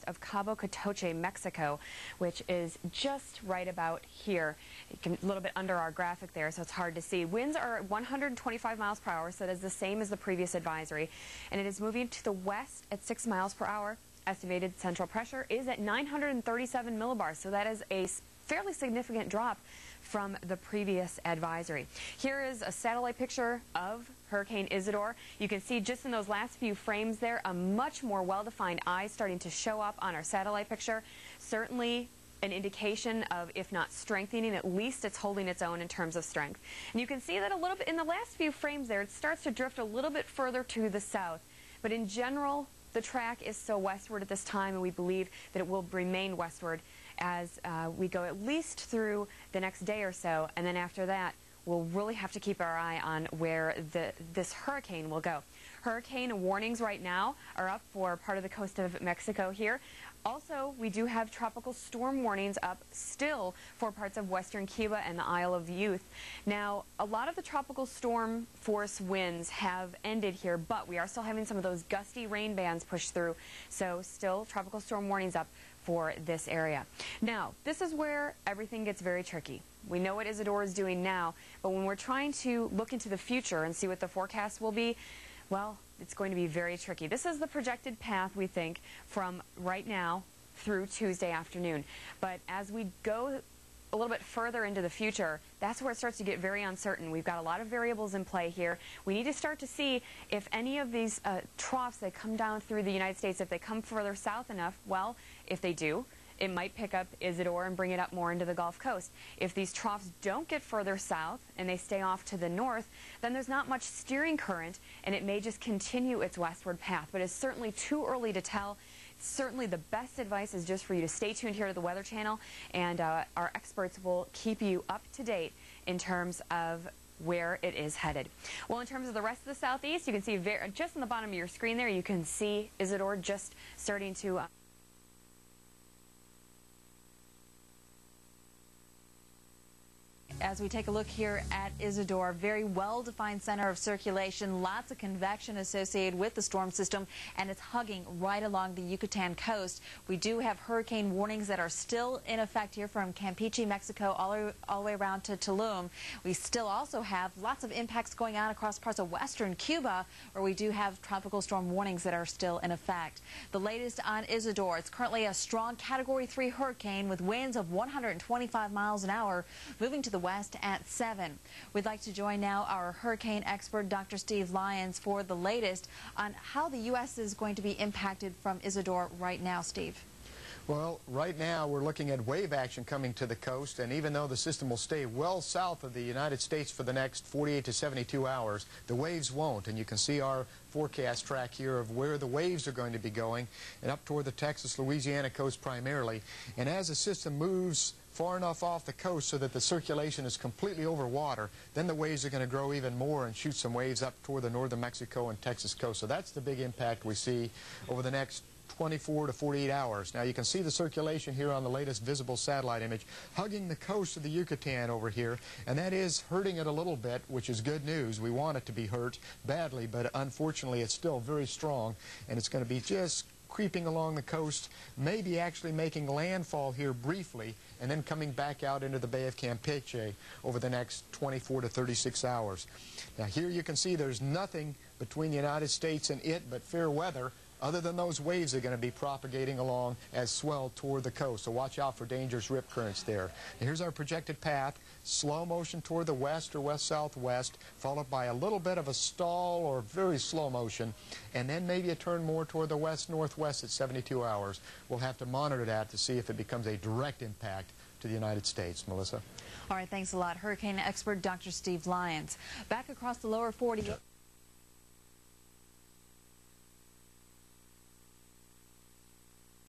of Cabo Cotoche, Mexico, which is just right about here. A little bit under our graphic there, so it's hard to see. Winds are 125 miles per hour, so that is the same as the previous advisory, and it is moving to the west at 6 miles per hour. Estimated central pressure is at 937 millibars, so that is a fairly significant drop from the previous advisory. Here is a satellite picture of Hurricane Isidore. You can see just in those last few frames there a much more well-defined eye starting to show up on our satellite picture. Certainly an indication of, if not strengthening, at least it's holding its own in terms of strength. And you can see that a little bit in the last few frames there, it starts to drift a little bit further to the south. But in general, the track is still westward at this time, and we believe that it will remain westward as we go at least through the next day or so, and then after that we'll really have to keep our eye on where this hurricane will go. Hurricane warnings right now are up for part of the coast of Mexico here. Also, we do have tropical storm warnings up still for parts of western Cuba and the Isle of Youth. Now, a lot of the tropical storm force winds have ended here, but we are still having some of those gusty rain bands push through, so still tropical storm warnings up for this area. Now, this is where everything gets very tricky. We know what Isidore is doing now, but when we're trying to look into the future and see what the forecast will be, well, it's going to be very tricky. This is the projected path, we think, from right now through Tuesday afternoon. But as we go a little bit further into the future, that's where it starts to get very uncertain. We've got a lot of variables in play here. We need to start to see if any of these troughs that come down through the United States, if they come further south enough, well, if they do, it might pick up Isidore and bring it up more into the Gulf Coast. If these troughs don't get further south and they stay off to the north, then there's not much steering current and it may just continue its westward path. But it's certainly too early to tell. Certainly the best advice is just for you to stay tuned here to the Weather Channel, and our experts will keep you up to date in terms of where it is headed. Well, in terms of the rest of the southeast, you can see just on the bottom of your screen there, you can see Isidore just starting to as we take a look here at Isidore, very well-defined center of circulation, lots of convection associated with the storm system, and it's hugging right along the Yucatan coast. We do have hurricane warnings that are still in effect here from Campeche, Mexico, all the way around to Tulum. We still also have lots of impacts going on across parts of western Cuba, where we do have tropical storm warnings that are still in effect. The latest on Isidore, it's currently a strong Category 3 hurricane with winds of 125 miles an hour, moving to the west at 7. We'd like to join now our hurricane expert, Dr. Steve Lyons, for the latest on how the U.S. is going to be impacted from Isidore right now. Steve. Well, right now we're looking at wave action coming to the coast, and even though the system will stay well south of the United States for the next 48 to 72 hours, the waves won't. And you can see our forecast track here of where the waves are going to be going, and up toward the Texas-Louisiana coast primarily. And as the system moves far enough off the coast so that the circulation is completely over water, then the waves are going to grow even more and shoot some waves up toward the northern Mexico and Texas coast. So that's the big impact we see over the next 24 to 48 hours. Now you can see the circulation here on the latest visible satellite image hugging the coast of the Yucatan over here, and that is hurting it a little bit, which is good news. We want it to be hurt badly, but unfortunately it's still very strong, and it's going to be just creeping along the coast, maybe actually making landfall here briefly, and then coming back out into the Bay of Campeche over the next 24 to 36 hours. Now here you can see there's nothing between the United States and it but fair weather, other than those waves are going to be propagating along as swell toward the coast. So watch out for dangerous rip currents there. Here's our projected path. Slow motion toward the west or west-southwest, followed by a little bit of a stall or very slow motion, and then maybe a turn more toward the west-northwest at 72 hours. We'll have to monitor that to see if it becomes a direct impact to the United States. Melissa? All right, thanks a lot. Hurricane expert Dr. Steve Lyons. Back across the lower 48.